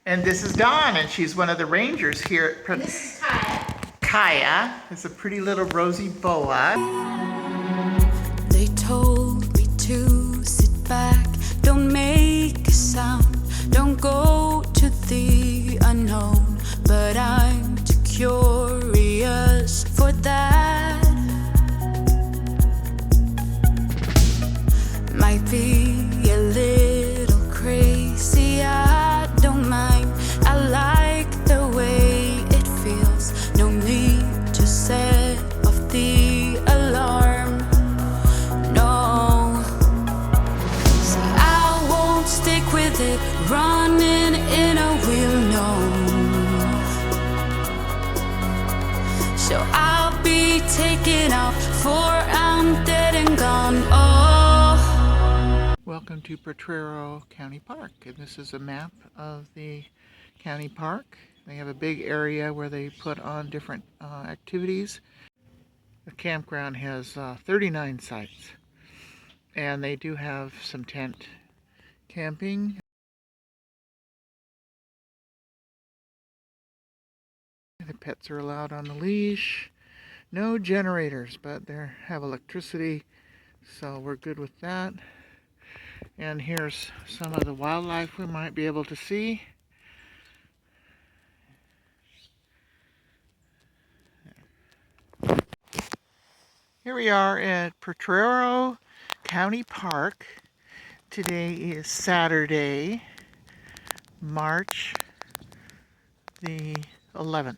And this is Dawn, and she's one of the rangers here at This is Kaya. Kaya is a pretty little Rosie Boa. They told me to sit back, don't make a sound, don't go to the unknown, but I'm too curious for that. Might be a little crazy, I don't mind, I like the way it feels, no need to set off the alarm, no. So I won't stick with it, running in a wheel, no. So I'll be taking off, for I'm dead and gone, oh. Welcome to Potrero County Park, and this is a map of the county park. They have a big area where they put on different activities. The campground has 39 sites, and they do have some tent camping. The pets are allowed on the leash. No generators, but they have electricity, so we're good with that. And here's some of the wildlife we might be able to see. Here we are at Potrero County Park. Today is Saturday, March the 11th.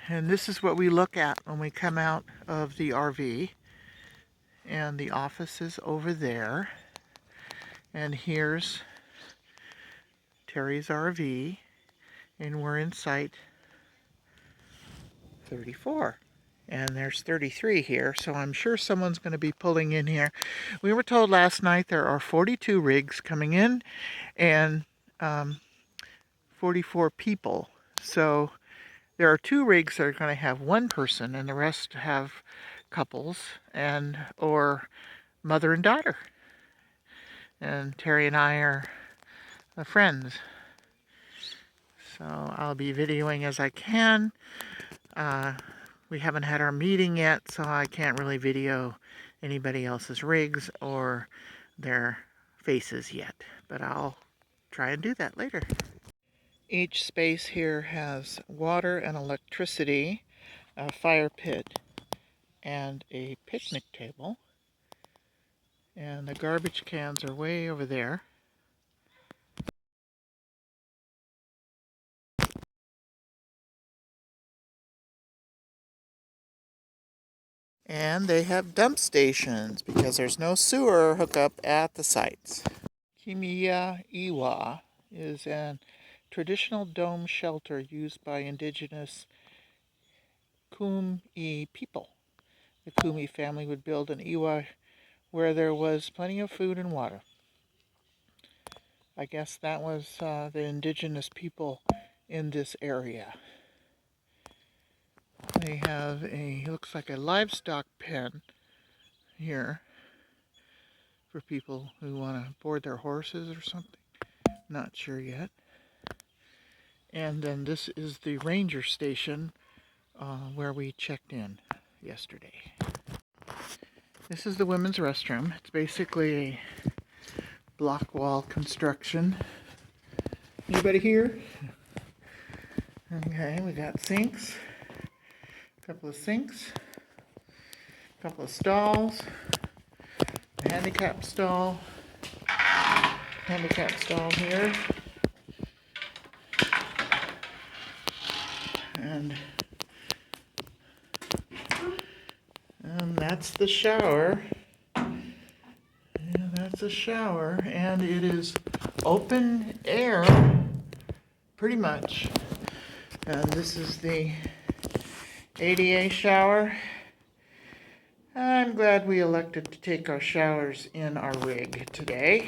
And this is what we look at when we come out of the RV. And the office is over there. And here's Terry's RV. And we're in site 34. And there's 33 here, so I'm sure someone's going to be pulling in here. We were told last night there are 42 rigs coming in and 44 people. So there are 2 rigs that are going to have 1 person, and the rest have couples and or mother and daughter. And Terry and I are friends. So I'll be videoing as I can. We haven't had our meeting yet, so I can't really video anybody else's rigs or their faces yet. But I'll try and do that later. Each space here has water and electricity, a fire pit, and a picnic table. And the garbage cans are way over there. And they have dump stations because there's no sewer hookup at the sites. Kimiya Iwa is a traditional dome shelter used by indigenous Kumi people. The Kumi family would build an iwa where there was plenty of food and water. I guess that was the indigenous people in this area. They have looks like a livestock pen here for people who want to board their horses or something. Not sure yet. And then this is the ranger station where we checked in yesterday. This is the women's restroom. It's basically a block wall construction. Anybody here? Okay, we got sinks. A couple of sinks. A couple of stalls. A handicap stall. Handicap stall here. And that's the shower. Yeah, that's a shower, and it is open air, pretty much. And this is the ADA shower. I'm glad we elected to take our showers in our rig today.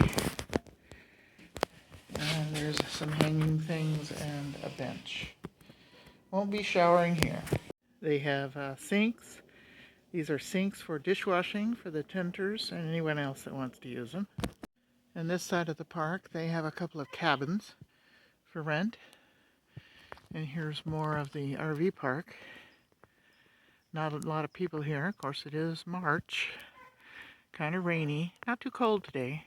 And there's some hanging things and a bench. Won't be showering here. They have sinks. These are sinks for dishwashing for the tenters and anyone else that wants to use them. And this side of the park, they have a couple of cabins for rent. And here's more of the RV park. Not a lot of people here. Of course, it is March. Kind of rainy. Not too cold today.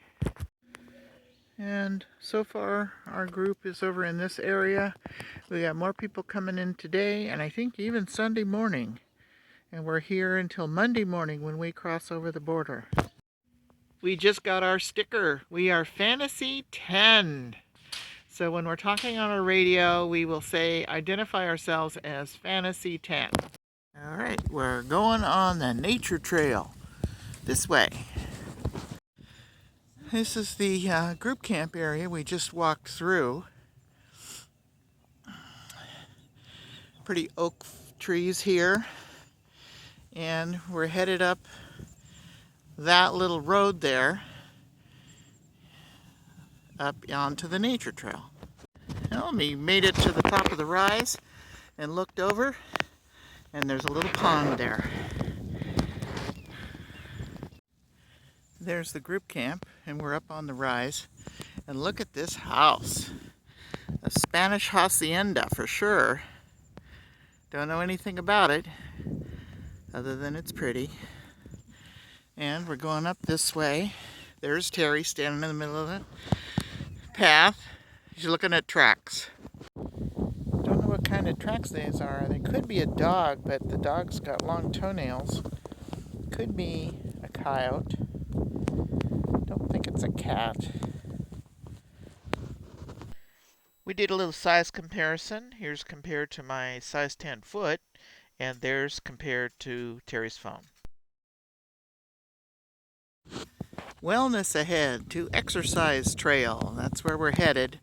And so far, our group is over in this area. We got more people coming in today, and I think even Sunday morning. And we're here until Monday morning when we cross over the border. We just got our sticker. We are Fantasy 10. So when we're talking on our radio, we will say, identify ourselves as Fantasy 10. All right, we're going on the nature trail this way. This is the group camp area we just walked through. Pretty oak trees here. And we're headed up that little road there, up onto the nature trail. Well, we made it to the top of the rise and looked over, and there's a little pond there. There's the group camp, and we're up on the rise. And look at this house. A Spanish hacienda for sure. Don't know anything about it, other than it's pretty. And we're going up this way. There's Terry standing in the middle of the path. He's looking at tracks. Don't know what kind of tracks these are. They could be a dog, but the dog's got long toenails. Could be a coyote. Don't think it's a cat. We did a little size comparison. Here's compared to my size 10 foot, and there's compared to Terry's phone. Wellness ahead to exercise trail. That's where we're headed.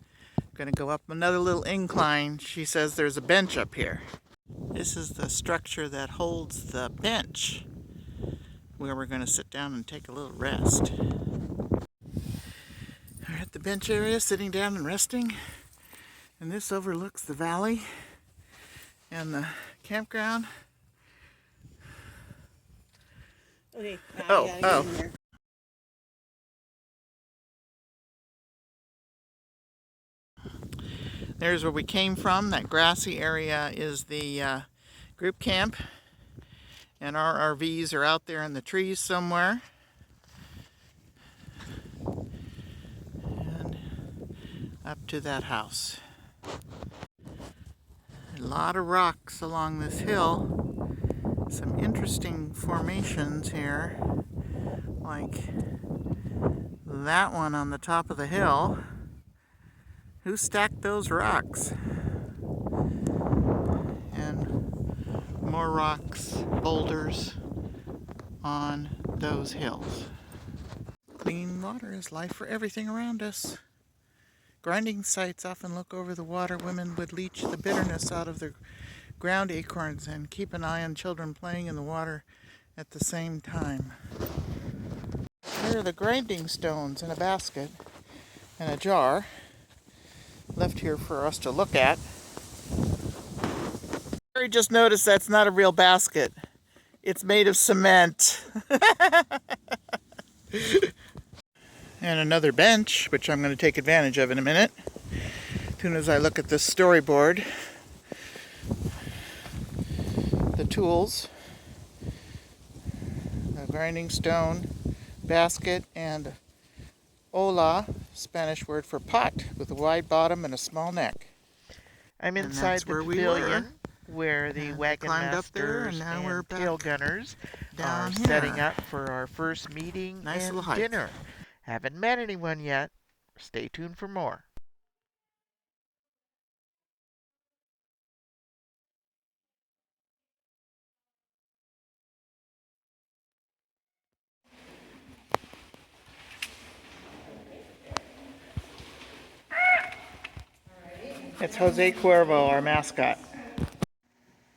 Going to go up another little incline. She says there's a bench up here. This is the structure that holds the bench where we're going to sit down and take a little rest. We're at the bench area, sitting down and resting. And this overlooks the valley and the campground. Okay. Oh. There's where we came from. That grassy area is the group camp. And our RVs are out there in the trees somewhere. And up to that house. A lot of rocks along this hill. Some interesting formations here. Like that one on the top of the hill. Who stacked those rocks? And more rocks, boulders on those hills. Clean water is life for everything around us. Grinding sites often look over the water. Women would leach the bitterness out of the ground acorns and keep an eye on children playing in the water at the same time. Here are the grinding stones in a basket and a jar left here for us to look at. I just noticed that's not a real basket. It's made of cement. And another bench, which I'm going to take advantage of in a minute. As soon as I look at this storyboard. The tools. A grinding stone, basket, and olla, Spanish word for pot, with a wide bottom and a small neck. I'm inside the pavilion where the wagon masters and tail gunners are setting up for our first meeting and dinner. Haven't met anyone yet. Stay tuned for more. It's Jose Cuervo, our mascot.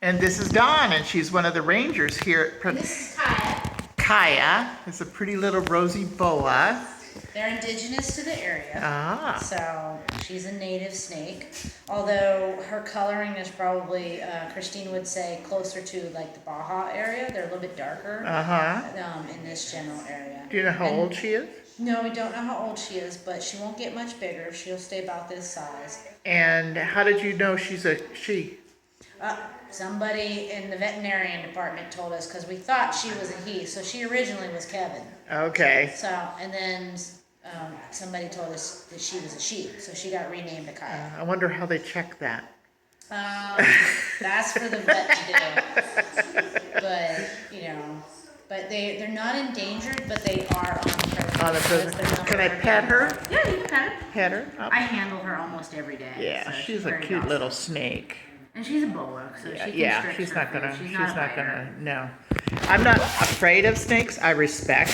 And this is Dawn, and she's one of the rangers here at This is Kaya. Kaya is a pretty little Rosie Boa. They're indigenous to the area. Ah. So she's a native snake. Although her coloring is probably, Christine would say, closer to like the Baja area. They're a little bit darker in this general area. Do you know how old she is? No, we don't know how old she is, but she won't get much bigger. She'll stay about this size. And how did you know she's a she? Somebody in the veterinarian department told us because we thought she was a he. So she originally was Kevin. Okay. So, and then somebody told us that she was a she. So she got renamed to Kyle. I wonder how they check that. That's for the vet to do. But, but they're not endangered, but they are on the present. Can I pet her? Yeah, you can pet her. Pet her? Oh. I handle her almost every day. Yeah, so she's a very cute docile. little snake. And she's a boa, so she Yeah, constricts she's her not food. gonna. She's She's not a not biter. gonna. No, I'm not afraid of snakes. I respect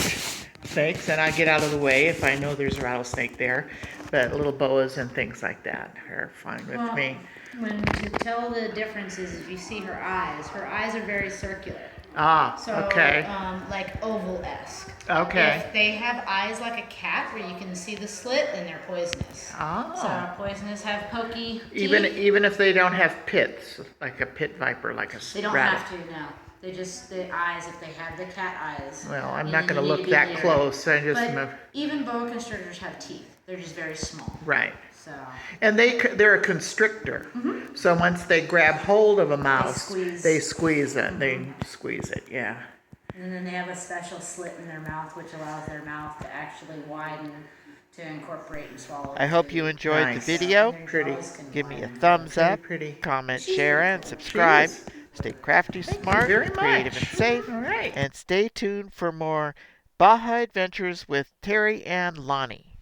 snakes, and I get out of the way if I know there's a rattlesnake there. But little boas and things like that are fine with me. When to tell the difference is if you see her eyes are very circular. Ah, So, okay. like oval-esque. Okay. If they have eyes like a cat where you can see the slit, then they're poisonous. Oh. So poisonous have pokey teeth. Even if they don't have pits, like a pit viper, like a They don't rabbit. have to, no. They just, the eyes, if they have the cat eyes. Well, I'm then not going to you need look be that leery. close. I just But even boa constrictors have teeth. They're just very small. right. So And they're a constrictor. So once they grab hold of a mouse, they squeeze it. They squeeze it. Yeah. and then they have a special slit in their mouth, which allows their mouth to actually widen to incorporate and swallow. I hope you enjoyed Nice. the video. Pretty. Give me a thumbs up, Pretty. comment, share, and subscribe. Cheers. Stay crafty, Thank you smart, very creative, much. and safe. All right. And stay tuned for more Baja adventures with Terry and Lonnie.